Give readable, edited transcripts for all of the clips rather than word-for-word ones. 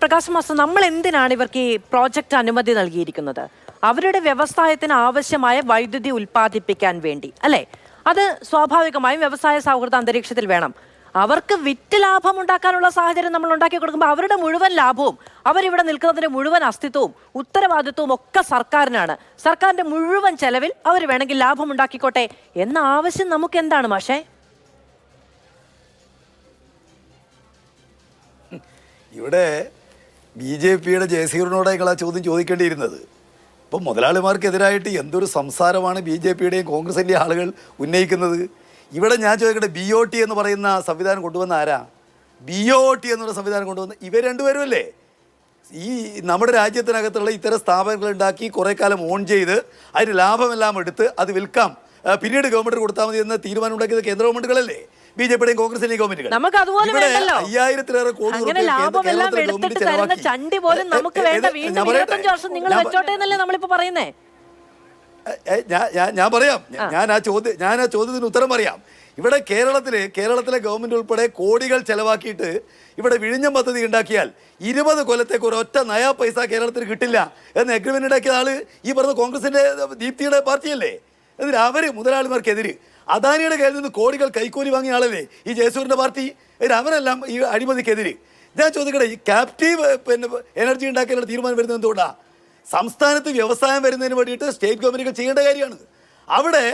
Prakash master, നമ്മൾ എന്തിനാണ് ഇവർക്ക് ഈ പ്രോജക്റ്റ് അനുമതി നൽകിയിരിക്കുന്നത്? അവരുടെ വ്യവസായത്തിന് ആവശ്യമായ വൈദ്യുതി ഉൽപ്പാദിപ്പിക്കാൻ വേണ്ടി അല്ലേ? അത് സ്വാഭാവികമായും വ്യവസായ സൗഹൃദ അന്തരീക്ഷത്തിൽ വേണം. അവർക്ക് വിറ്റ് ലാഭം ഉണ്ടാക്കാനുള്ള സാഹചര്യം നമ്മൾ ഉണ്ടാക്കി കൊടുക്കുമ്പോൾ അവരുടെ മുഴുവൻ ലാഭവും, അവരിവിടെ നിൽക്കുന്നതിന്റെ മുഴുവൻ അസ്തിത്വവും ഉത്തരവാദിത്വവും ഒക്കെ സർക്കാരിനാണ്. സർക്കാരിന്റെ മുഴുവൻ ചെലവിൽ അവർ വേണമെങ്കിൽ ലാഭം ഉണ്ടാക്കിക്കോട്ടെ എന്ന ആവശ്യം നമുക്ക് എന്താണ് മാഷേ? ഇവിടെ BJPയുടെ ജയസീറിനോട് നിങ്ങൾ ആ ചോദ്യം ചോദിക്കേണ്ടിയിരുന്നത്. ഇപ്പം മുതലാളിമാർക്കെതിരായിട്ട് എന്തൊരു സംസാരമാണ് BJPയുടെയും കോൺഗ്രസിൻ്റെയും ആളുകൾ ഉന്നയിക്കുന്നത്. ഇവിടെ ഞാൻ ചോദിക്കട്ടെ, BOT എന്ന് പറയുന്ന സംവിധാനം കൊണ്ടുവന്ന ആരാ? BOT എന്നുള്ള സംവിധാനം കൊണ്ടുവന്ന ഇവർ രണ്ടുപേരും അല്ലേ? ഈ നമ്മുടെ രാജ്യത്തിനകത്തുള്ള ഇത്തരം സ്ഥാപനങ്ങൾ ഉണ്ടാക്കി കുറേ കാലം ഓൺ ചെയ്ത് അതിന് ലാഭമെല്ലാം എടുത്ത് അത് വിൽക്കാം, പിന്നീട് ഗവൺമെൻറ് കൊടുത്താൽ മതി എന്ന തീരുമാനം ഉണ്ടാക്കിയത് കേന്ദ്ര ഗവൺമെൻറ്റുകളല്ലേ? BJPയുടെയും കോൺഗ്രസിന്റെയും ഗവൺമെന്റുകൾ. 5000-ലേറെ കോടി ഞാൻ പറയാം, ഞാൻ ആ ചോദ്യത്തിന് ഉത്തരം പറയാം. ഇവിടെ കേരളത്തിലെ ഗവൺമെന്റ് ഉൾപ്പെടെ കോടികൾ ചെലവാക്കിയിട്ട് ഇവിടെ വിഴിഞ്ഞം പദ്ധതി ഉണ്ടാക്കിയാൽ 20 കൊല്ലത്തേക്ക് ഒരൊറ്റ നയാ പൈസ കേരളത്തിന് കിട്ടില്ല എന്ന് എഗ്രിമെന്റ് ഉണ്ടാക്കിയ ആള് ഈ പറഞ്ഞ കോൺഗ്രസിന്റെ ദീപ്തിയുടെ പാർട്ടിയല്ലേ? എന്നിട്ട് അവര് മുതലാളിമാർക്കെതിര് അദാനിയുടെ കയ്യിൽ നിന്ന് കോടികൾ കൈക്കൂലി വാങ്ങിയ ആളല്ലേ ഈ ജയസൂര്യന്റെ പാർട്ടി? അവരെല്ലാം ഈ അഴിമതിക്കെതിര്. ഞാൻ ചോദിക്കട്ടെ, ഈ ക്യാപ്റ്റീവ് എനർജി ഉണ്ടാക്കാനുള്ള തീരുമാനം വരുന്നത് എന്തുകൊണ്ടാണ്? സംസ്ഥാനത്ത് വ്യവസായം വരുന്നതിന് വേണ്ടിയിട്ട് സ്റ്റേറ്റ് ഗവൺമെന്റുകൾ ചെയ്യേണ്ട കാര്യമാണ്. അവിടെ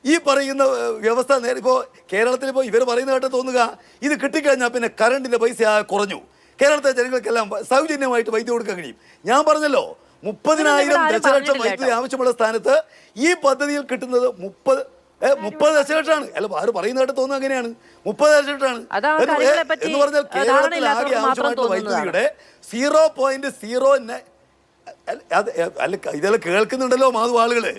ഈ പറയുന്ന വ്യവസ്ഥ ഇപ്പോൾ കേരളത്തിലിപ്പോൾ ഇവർ പറയുന്ന കേട്ട് തോന്നുക ഇത് കിട്ടിക്കഴിഞ്ഞാൽ പിന്നെ കറണ്ടിൻ്റെ പൈസ കുറഞ്ഞു, കേരളത്തിലെ ജനങ്ങൾക്കെല്ലാം സൗജന്യമായിട്ട് വൈദ്യുതി കൊടുക്കാൻ കഴിയും. ഞാൻ പറഞ്ഞല്ലോ 30,000 ദശലക്ഷം വൈദ്യുതി ആവശ്യമുള്ള സ്ഥാനത്ത് ഈ പദ്ധതിയിൽ കിട്ടുന്നത് 30 ദശലക്ഷമാണ്. അല്ല, ആര് പറയുന്ന കേട്ട് തോന്നുന്നത് അങ്ങനെയാണ്, 30 ദശലക്ഷമാണ് എന്ന് പറഞ്ഞാൽ കേരളത്തിൽ ആകെ ആവശ്യമായിട്ടുള്ള വൈദ്യുതിയുടെ 0.09 അല്ല ഇതെല്ലാം കേൾക്കുന്നുണ്ടല്ലോ മാധു ആളുകള്.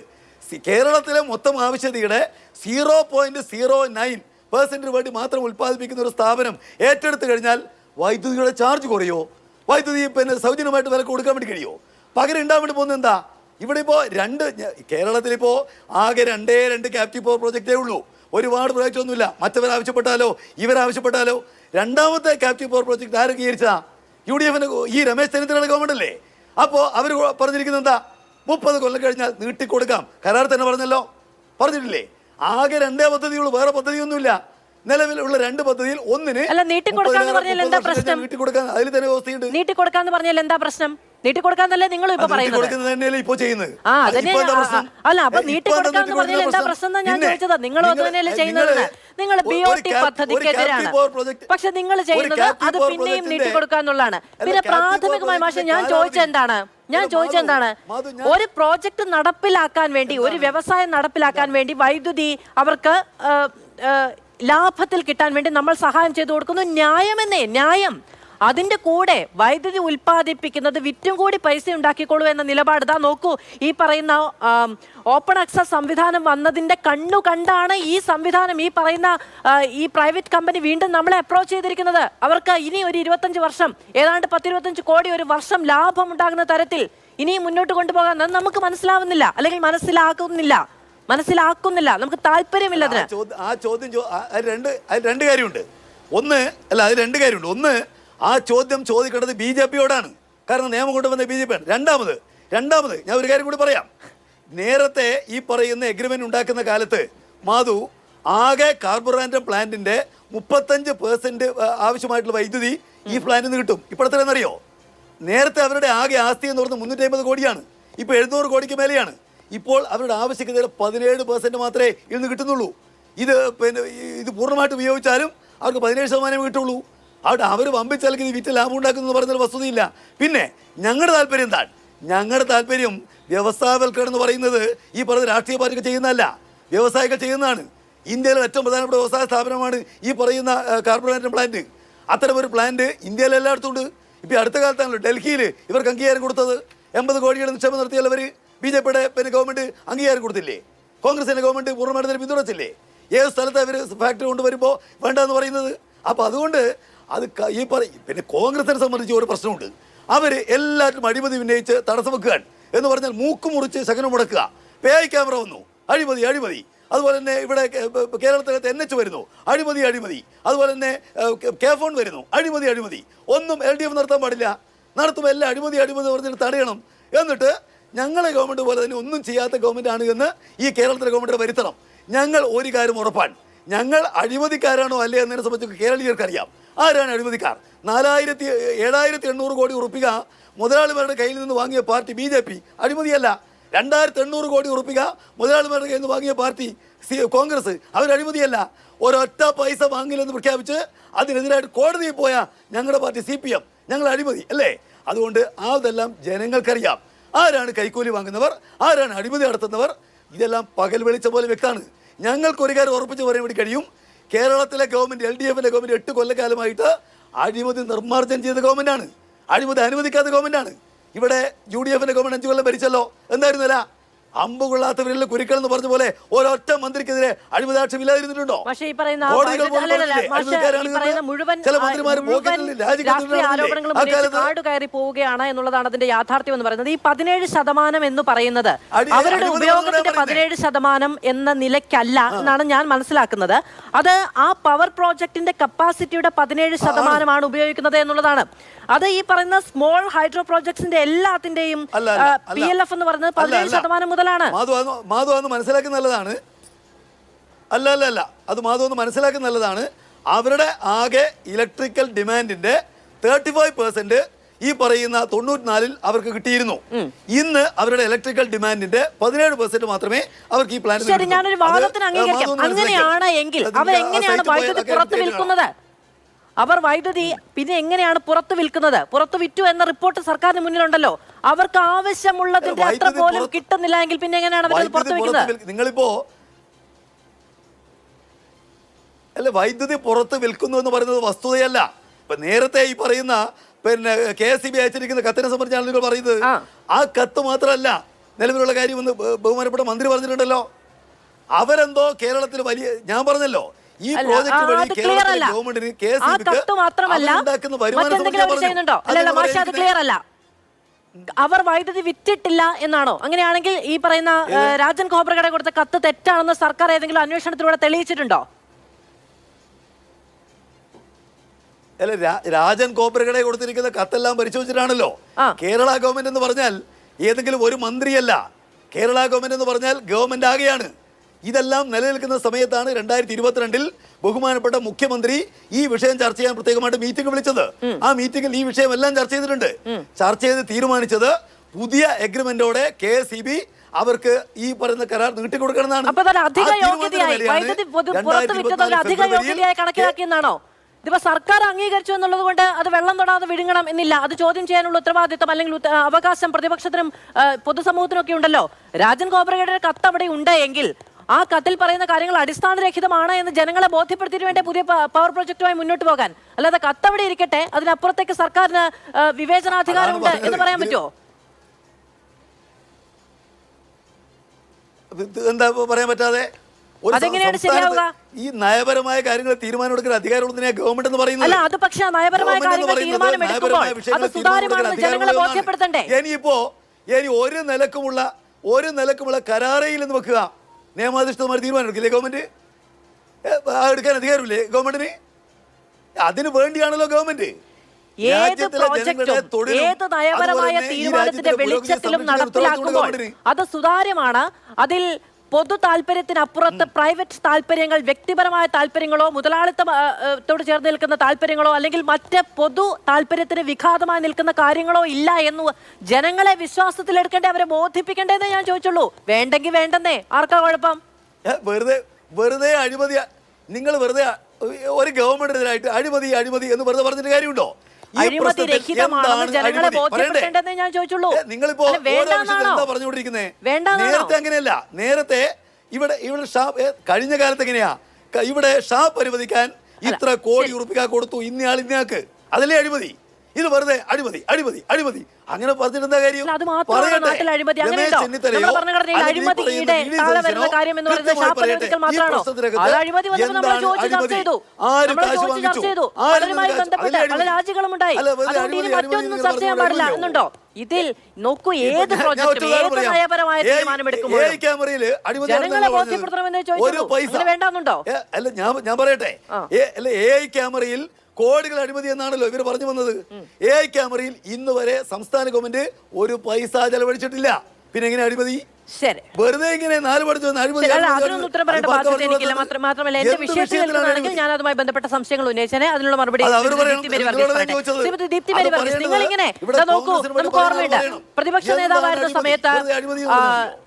കേരളത്തിലെ മൊത്തം ആവശ്യതയുടെ 0.09% വേണ്ടി മാത്രം ഉൽപ്പാദിപ്പിക്കുന്ന ഒരു സ്ഥാപനം ഏറ്റെടുത്ത് കഴിഞ്ഞാൽ വൈദ്യുതിയുടെ ചാർജ് കുറയോ? വൈദ്യുതി പിന്നെ സൗജന്യമായിട്ട് വില കൊടുക്കാൻ വേണ്ടി കഴിയുമോ? പകരം ഉണ്ടാകാൻ വേണ്ടി പോകുന്നത് എന്താ? ഇവിടെ ഇപ്പോൾ കേരളത്തിലിപ്പോൾ ആകെ 2 ക്യാപ്റ്റീവ് പവർ പ്രോജക്റ്റേ ഉള്ളൂ. ഒരുപാട് പ്രോജക്റ്റ് ഒന്നുമില്ല. മറ്റവരാവശ്യപ്പെട്ടാലോ ഇവരാവശ്യപ്പെട്ടാലോ രണ്ടാമത്തെ ക്യാപ്റ്റീവ് പവർ പ്രോജക്റ്റ് ആര് അംഗീകരിച്ചാ? UDFന് ഈ രമേശ് ചെന്നിത്തലയുടെ ഗവൺമെന്റ് അല്ലേ? അപ്പോൾ അവർ പറഞ്ഞിരിക്കുന്നത് എന്താ? 30 കൊല്ലം കഴിഞ്ഞാൽ നീട്ടിക്കൊടുക്കാം. കരാർ തന്നെ പറഞ്ഞിട്ടില്ലേ? ആകെ 2 പദ്ധതിയുള്ളൂ, വേറെ പദ്ധതിയൊന്നുമില്ല. നിലവിലുള്ള 2 പദ്ധതിയിൽ ഒന്നിന് നീട്ടിക്കൊടുക്കാന്ന് പറഞ്ഞാൽ എന്താ പ്രശ്നം? നീട്ടിക്കൊടുക്കാൻ അതിൽ തന്നെ വ്യവസ്ഥയുണ്ട്. നീട്ടിക്കൊടുക്കാന്ന് പറഞ്ഞാൽ എന്താ പ്രശ്നം? നീട്ടിക്കൊടുക്കാന്നല്ലേ നിങ്ങൾ ഇപ്പൊ പറയുന്നത്? ഇപ്പൊ ചെയ്യുന്നത് അല്ല, അപ്പൊ നീട്ടിക്കൊടുക്കാന്ന് പറഞ്ഞാൽ എന്താ പ്രശ്നം? ഞാൻ ചോദിച്ചതാ, നിങ്ങൾ അത് തന്നെയല്ലേ ചെയ്യുന്നത്? നിങ്ങൾ BOT പദ്ധതിക്കെതിരാണ്, പക്ഷെ നിങ്ങൾ ചെയ്യുന്നത് അത് പിന്നെയും നീട്ടിക്കൊടുക്കാന്നുള്ളതാണ്. പിന്നെ പ്രാഥമികമായ മാഷെ ഞാൻ ചോദിച്ചെന്താണ് ഒരു പ്രോജക്ട് നടപ്പിലാക്കാൻ വേണ്ടി, ഒരു വ്യവസായം നടപ്പിലാക്കാൻ വേണ്ടി വൈദ്യുതി അവർക്ക് ലാഭത്തിൽ കിട്ടാൻ വേണ്ടി നമ്മൾ സഹായം ചെയ്തു കൊടുക്കുന്നു. ന്യായം. അതിന്റെ കൂടെ വൈദ്യുതി ഉൽപ്പാദിപ്പിക്കുന്നത് വിറ്റും കൂടി പൈസ ഉണ്ടാക്കിക്കോളൂ എന്ന നിലപാട്. ഇതാ നോക്കൂ, ഈ പറയുന്ന ഓപ്പൺ ആക്സസ് സംവിധാനം വന്നതിന്റെ കണ്ടാണ് ഈ സംവിധാനം, ഈ പറയുന്ന ഈ പ്രൈവറ്റ് കമ്പനി വീണ്ടും നമ്മളെ അപ്രോച്ച് ചെയ്തിരിക്കുന്നത്. അവർക്ക് ഇനി ഒരു 25 വർഷം, ഏതാണ്ട് 10-25 കോടി ഒരു വർഷം ലാഭം ഉണ്ടാകുന്ന തരത്തിൽ ഇനിയും മുന്നോട്ട് കൊണ്ടുപോകാൻ നമുക്ക് മനസ്സിലാവുന്നില്ല, അല്ലെങ്കിൽ മനസ്സിലാക്കുന്നില്ല, നമുക്ക് താല്പര്യമില്ല അതിന്. ആ ചോദ്യം രണ്ട് കാര്യമുണ്ട്. ഒന്ന് ആ ചോദ്യം ചോദിക്കേണ്ടത് BJPയോടാണ്. കാരണം നിയമം കൊണ്ടുവന്ന BJPയാണ്. രണ്ടാമത് ഞാൻ ഒരു കാര്യം കൂടി പറയാം. നേരത്തെ ഈ പറയുന്ന എഗ്രിമെന്റ് ഉണ്ടാക്കുന്ന കാലത്ത് മാധു ആകെ കാർബോറേറ്റർ പ്ലാന്റിന്റെ 35% ആവശ്യമായിട്ടുള്ള വൈദ്യുതി ഈ പ്ലാന്റിൽ നിന്ന് കിട്ടും. ഇപ്പോഴത്തെന്നറിയോ? നേരത്തെ അവരുടെ ആകെ ആസ്തി എന്ന് പറഞ്ഞാൽ 350 കോടിയാണ്, ഇപ്പോൾ 700 കോടിക്ക് മേലെയാണ്. ഇപ്പോൾ അവരുടെ ആവശ്യകതയുടെ 17% മാത്രമേ ഇന്ന് കിട്ടുന്നുള്ളൂ. ഇത് പൂർണ്ണമായിട്ട് ഉപയോഗിച്ചാലും അവർക്ക് 17% കിട്ടുള്ളൂ. അവിടെ അവർ വമ്പിച്ചലക്ക് ഇത് വിറ്റ് ലാഭം ഉണ്ടാക്കുന്നു പറഞ്ഞൊരു വസ്തുതയില്ല. പിന്നെ ഞങ്ങളുടെ താല്പര്യം എന്താണ്? ഞങ്ങളുടെ താല്പര്യം വ്യവസായവൽക്കരണം എന്ന് പറയുന്നത് ഈ പറഞ്ഞ രാഷ്ട്രീയ പാർട്ടികൾ ചെയ്യുന്നതല്ല, വ്യവസായികൾ ചെയ്യുന്നതാണ്. ഇന്ത്യയിലെ ഏറ്റവും പ്രധാനപ്പെട്ട വ്യവസായ സ്ഥാപനമാണ് ഈ പറയുന്ന കാർബോറേറ്റർ പ്ലാന്റ്. അത്തരമൊരു പ്ലാന്റ് ഇന്ത്യയിൽ എല്ലായിടത്തും ഉണ്ട്. ഇപ്പോൾ അടുത്ത കാലത്താണല്ലോ ഡൽഹിയിൽ ഇവർക്ക് അംഗീകാരം കൊടുത്തത്. 80 കോടിയുടെ നിക്ഷേപം നടത്തിയവർ BJPയുടെ ഗവൺമെന്റ് അംഗീകാരം കൊടുത്തില്ലേ? കോൺഗ്രസിന്റെ ഗവൺമെന്റ് പൂർണ്ണമായിട്ട് പിന്തുണച്ചില്ലേ? ഏത് സ്ഥലത്ത് അവർ ഫാക്ടറി കൊണ്ടുവരുമ്പോൾ വേണ്ടെന്ന് പറയുന്നത്? അപ്പോൾ അതുകൊണ്ട് അത് പിന്നെ കോൺഗ്രസിനെ സംബന്ധിച്ച് ഒരു പ്രശ്നമുണ്ട്. അവർ എല്ലാവരും അഴിമതി ഉന്നയിച്ച് തടസ്സം വെക്കുകയാണ് എന്ന് പറഞ്ഞാൽ മൂക്ക് മുറിച്ച് ശകനം മുടക്കുക. PI ക്യാമറ വന്നു, അഴിമതി. അതുപോലെ തന്നെ ഇവിടെ കേരളത്തിനകത്ത് NH വരുന്നു, അഴിമതി. അതുപോലെ തന്നെ KFON വരുന്നു, അഴിമതി. ഒന്നും LDF നടത്താൻ പാടില്ല. നടത്തുമ്പോൾ എല്ലാം അഴിമതി പറഞ്ഞിട്ട് തടയണം. എന്നിട്ട് ഞങ്ങളെ ഗവൺമെൻറ് പോലെ തന്നെ ഒന്നും ചെയ്യാത്ത ഗവൺമെൻറ് ആണ് എന്ന് ഈ കേരളത്തിലെ ഗവൺമെൻറ് വരുത്തണം. ഞങ്ങൾ ഒരു കാര്യം ഉറപ്പാണ്, ഞങ്ങൾ അഴിമതിക്കാരാണോ അല്ലേ എന്നതിനെ സംബന്ധിച്ച് കേരളീയർക്കറിയാം. ആരാണ് അഴിമതിക്കാർ? 7,800 കോടി ഉറുപ്പിക മുതലാളിമാരുടെ കയ്യിൽ നിന്ന് വാങ്ങിയ പാർട്ടി BJP അഴിമതിയല്ല. 2,800 കോടി ഉറുപ്പിക മുതലാളിമാരുടെ കയ്യിൽ നിന്ന് വാങ്ങിയ പാർട്ടി കോൺഗ്രസ് അവർ അഴിമതിയല്ല. ഒരൊറ്റ പൈസ വാങ്ങില്ലെന്ന് പ്രഖ്യാപിച്ച് അതിനെതിരായിട്ട് കോടതിയിൽ പോയ ഞങ്ങളുടെ പാർട്ടി CPM ഞങ്ങൾ അഴിമതി അല്ലേ? അതുകൊണ്ട് അതെല്ലാം ജനങ്ങൾക്കറിയാം. ആരാണ് കൈക്കൂലി വാങ്ങുന്നവർ, ആരാണ് അഴിമതി നടത്തുന്നവർ, ഇതെല്ലാം പകൽ വെളിച്ച പോലെ വ്യക്തമാണ്. ഞങ്ങൾക്കൊരു കാര്യം ഉറപ്പിച്ച് പറയാൻ വേണ്ടി കഴിയും, കേരളത്തിലെ ഗവൺമെൻറ് LDFിൻ്റെ ഗവൺമെൻറ് 8 കൊല്ലക്കാലമായിട്ട് അഴിമതി നിർമ്മാർജ്ജനം ചെയ്ത ഗവൺമെൻറ്റാണ്, അഴിമതി അനുവദിക്കാത്ത ഗവൺമെൻറ്റാണ്. ഇവിടെ UDFിൻ്റെ ഗവൺമെൻറ് 5 കൊല്ലം ഭരിച്ചല്ലോ, എന്തായിരുന്നില്ല? അമ്പ് കൊള്ളാത്തവരിൽ കുരുക്കൾ എന്ന് പറഞ്ഞ പോലെ ഒരൊറ്റ മന്ത്രിക്കെതിരെ അഴിമതി ആക്ഷേപം ഇല്ലാതിരുന്നിട്ടുണ്ടോ? പക്ഷേ ഈ പറയുന്ന കാട് കയറി പോവുകയാണ് എന്നുള്ളതാണ് അതിന്റെ യാഥാർത്ഥ്യം എന്ന് പറയുന്നത്. ഈ 17% എന്ന് പറയുന്നത് അവരുടെ ഉപയോഗത്തിന്റെ 17% എന്ന നിലയ്ക്കല്ല എന്നാണ് ഞാൻ മനസ്സിലാക്കുന്നത്. അത് ആ പവർ പ്രോജക്ടിന്റെ കപ്പാസിറ്റിയുടെ 17% ഉപയോഗിക്കുന്നത് എന്നുള്ളതാണ്. അത് ഈ പറയുന്ന സ്മോൾ ഹൈഡ്രോ പ്രോജക്ട്സിന്റെ എല്ലാത്തിന്റെയും PLF എന്ന് പറയുന്നത് 17% മുതലാണ്. മാധു ഒന്ന് മനസ്സിലാക്കുന്ന നല്ലതാണ്. അല്ല അത് മാധു ഒന്ന് മനസ്സിലാക്കുന്ന നല്ലതാണ്. അവരുടെ ആകെ ഇലക്ട്രിക്കൽ ഡിമാൻഡിന്റെ 35% ഈ പറയുന്ന 94-ൽ അവർക്ക് കിട്ടിയിരുന്നു. ഇന്ന് അവരുടെ ഇലക്ട്രിക്കൽ ഡിമാൻഡിന്റെ 17% മാത്രമേ അവർക്ക് ഈ പ്ലാന്റ്. ശരി, ഞാനൊരു വാദത്തിന് അംഗീകരിക്കാം. അങ്ങനെയാണ് എങ്കിൽ അവരെങ്ങനെയാണ് വൈദ്യുതി പുറത്ത് വിൽക്കുന്നത്? അവർ വൈദ്യുതി പിന്നെ എങ്ങനെയാണ് പുറത്ത് വിൽക്കുന്നത്? പുറത്ത് വിറ്റു എന്ന റിപ്പോർട്ട് സർക്കാരിന് മുന്നിലുണ്ടല്ലോ. അവർക്ക് ആവശ്യമുള്ളതിന്റെ അത്ര പോലും കിട്ടുന്നില്ല എങ്കിൽ പിന്നെ എങ്ങനെയാണ് അവർ പുറത്ത് വിൽക്കുന്നത്? നിങ്ങളിപ്പോ അല്ല, വൈദ്യുതി പുറത്ത് വിൽക്കുന്നു എന്ന് പറയുന്നത് വസ്തുതയല്ല. ഇപ്പൊ നേരത്തെ ഈ പറയുന്ന പിന്നെ KSEB അയച്ചിരിക്കുന്ന കത്തിനെ സംബന്ധിച്ചാണ് നിങ്ങൾ പറയുന്നത്. ആ കത്ത് മാത്രമല്ല, നിലവിലുള്ള കാര്യം ഒന്ന് ബഹുമാനപ്പെട്ട മന്ത്രി പറഞ്ഞിട്ടുണ്ടല്ലോ. അവരെന്തോ കേരളത്തിൽ വലിയ, ഞാൻ പറഞ്ഞല്ലോ, ഈ പ്രോജക്ട് വഴി കേരളത്തിലെ ഗവൺമെന്റിന് അവർ വൈദ്യുതി വിറ്റിട്ടില്ല എന്നാണോ? അങ്ങനെയാണെങ്കിൽ ഈ പറയുന്ന രാജൻ ഖോബ്രഗഡെ കൊടുത്ത കത്ത് തെറ്റാണെന്ന് സർക്കാർ ഏതെങ്കിലും അന്വേഷണത്തിലൂടെ തെളിയിച്ചിട്ടുണ്ടോ? അല്ല, രാജൻ ഖോബ്രഗഡെ കൊടുത്തിരിക്കുന്ന കത്തെല്ലാം പരിശോധിച്ചിട്ടാണല്ലോ. കേരള ഗവൺമെന്റ് എന്ന് പറഞ്ഞാൽ ഏതെങ്കിലും ഒരു മന്ത്രിയല്ല. കേരള ഗവൺമെന്റ് എന്ന് പറഞ്ഞാൽ ഗവൺമെന്റ് ആകെയാണ്. ഇതെല്ലാം നിലനിൽക്കുന്ന സമയത്താണ് 2022-ൽ ബഹുമാനപ്പെട്ട മുഖ്യമന്ത്രി ഈ വിഷയം ചർച്ച ചെയ്യാൻ പ്രത്യേകമായിട്ട് മീറ്റിംഗ് വിളിച്ചത്. ആ മീറ്റിംഗിൽ ഈ വിഷയം എല്ലാം ചർച്ച ചെയ്തിട്ടുണ്ട്. ചർച്ച ചെയ്ത് തീരുമാനിച്ചത് പുതിയ എഗ്രിമെന്റോടെ KSEB അവർക്ക് ഈ പറയുന്ന കരാർ നീട്ടിക്കൊടുക്കണമെന്നാണ്. ഇതിപ്പോ സർക്കാർ അംഗീകരിച്ചു എന്നുള്ളത് കൊണ്ട് അത് വെള്ളം തൊടാതെ വിഴുങ്ങണം എന്നില്ല. അത് ചോദ്യം ചെയ്യാനുള്ള ഉത്തരവാദിത്വം അല്ലെങ്കിൽ അവകാശം പ്രതിപക്ഷത്തിനും പൊതുസമൂഹത്തിനും ഒക്കെ ഉണ്ടല്ലോ. രാജൻ ഖോബ്രഗഡെ കത്ത് അവിടെ ഉണ്ട് എങ്കിൽ ആ കത്തിൽ പറയുന്ന കാര്യങ്ങൾ അടിസ്ഥാനരഹിതമാണ് എന്ന് ജനങ്ങളെ ബോധ്യപ്പെടുത്തിയിട്ട് വേണ്ടേ പുതിയ പവർ പ്രൊജക്റ്റുമായി മുന്നോട്ട് പോകാൻ. അല്ലാതെ കത്തവിടെ ഇരിക്കട്ടെ, അതിനപ്പുറത്തേക്ക് സർക്കാരിന് വിവേചനാധികാരമുണ്ട് എന്ന് പറയാൻ പറ്റുമോ? എന്താ പറയാൻ പറ്റാതെ? അതെങ്ങനെയാണ് ശരിയാവുക? ഈ നയപരമായ കാര്യങ്ങൾ തീരുമാനമെടുക്കുന്ന അധികാരമുള്ളതിനെ ഗവൺമെന്റ് എന്ന് പറയുന്നത്. അല്ല, അത് പക്ഷേ നയപരമായ കാര്യങ്ങൾ തീരുമാനമെടുക്കുമ്പോൾ അത് സുതാര്യമാണെന്ന് ജനങ്ങളെ ബോധ്യപ്പെടുത്തണ്ടേ? ഇനി ഒരു നിലക്കുമുള്ള കരാറയിൽ നിന്ന് വെക്കുക, നിയമാധിഷ്ഠിതമായ തീരുമാനം എടുക്കില്ലേ ഗവൺമെന്റ്? എടുക്കാൻ അധികാരമില്ലേ ഗവൺമെന്റിന്? അതിനു വേണ്ടിയാണല്ലോ ഗവൺമെന്റ് ഏത് പ്രോജക്റ്റും ഏത് നയപരമായ തീരുമാനത്തിന്റെ വെളിച്ചത്തിലും നടപ്പിലാക്കുമ്പോൾ അത് സുതാര്യമാണ്. അതിൽ പൊതു താല്പര്യത്തിനപ്പുറത്ത് പ്രൈവറ്റ് താല്പര്യങ്ങൾ, വ്യക്തിപരമായ താല്പര്യങ്ങളോ മുതലാളിത്തത്തോട് ചേർന്ന് നിൽക്കുന്ന താല്പര്യങ്ങളോ അല്ലെങ്കിൽ മറ്റ് പൊതു താല്പര്യത്തിന് വിഘാതമായി നിൽക്കുന്ന കാര്യങ്ങളോ ഇല്ല എന്ന് ജനങ്ങളെ വിശ്വാസത്തിലെടുക്കേണ്ടേ, അവരെ ബോധിപ്പിക്കേണ്ടതെന്നേ ഞാൻ ചോദിച്ചുള്ളൂ. വേണ്ടെങ്കിൽ വേണ്ടെന്നേ, ആർക്കാ കുഴപ്പം? വെറുതെ അഴിമതി, നിങ്ങൾ വെറുതെ ഒരു ഗവൺമെന്റിനെതിരായിട്ട് അഴിമതി എന്ന് വെറുതെ പറഞ്ഞിട്ട് കാര്യമുണ്ടോ? അഴിമതി രഹിതമാണെന്ന് ജനങ്ങളെ ബോധ്യപ്പെടുത്തേണ്ടതെന്നേ ഞാൻ ചോദിച്ചുള്ളൂ. നിങ്ങളിപ്പോ എന്താ പറഞ്ഞുകൊണ്ടിരിക്കുന്നേ? നേരത്തെ അങ്ങനെയല്ല. നേരത്തെ ഇവിടെ കഴിഞ്ഞ കാലത്ത് എങ്ങനെയാ ഇവിടെ ഷാപ്പ് അനുവദിക്കാൻ ഇത്ര കോടി ഉറുപ്പിക കൊടുത്തു ഇന്നയാൾക്ക്, അതല്ലേ അഴിമതി? ഇത് വെറുതെ അഴിമതി അങ്ങനെ പറഞ്ഞിട്ട് എന്താ കാര്യം? ഇതിൽ നോക്കൂ, ഏത് പ്രോജക്റ്റും ഏത് നയപരമായ തീരുമാനമെടുക്കുമ്പോൾ ജനങ്ങളെ ബോധ്യപ്പെടുത്തണമെന്ന് ചോദിച്ചു. വേണ്ടാന്നുണ്ടോ? അല്ല, ഞാൻ പറയട്ടെ, AI ക്യാമറയിൽ കോടികൾ അഴിമതി എന്നാണല്ലോ ഇവർ പറഞ്ഞു വന്നത്. AI ക്യാമറയിൽ ഇന്ന് വരെ സംസ്ഥാന ഗവൺമെന്റ് ഒരു പൈസ ചെലവഴിച്ചിട്ടില്ല. പിന്നെ എങ്ങനെ അഴിമതി? ശരി, വെറുതെ ഇങ്ങനെ നാല് പഠിച്ചു അഴിമതി. അതിനൊന്നും ഉത്തരം പറയേണ്ട ബാധ്യത എനിക്കില്ല. മാത്രമല്ല എന്റെ വിഷയത്തിലാണെങ്കിൽ ഞാൻ അതുമായി ബന്ധപ്പെട്ട സംശയങ്ങൾ ഉന്നയിച്ചേ അതിനുള്ള മറുപടി ദീപ്തി മേരി വർഗീസ്. നിങ്ങൾ ഇങ്ങനെ നോക്കൂ, നമുക്ക് ഓർമ്മയുണ്ട് പ്രതിപക്ഷ നേതാവായിരുന്ന സമയത്ത്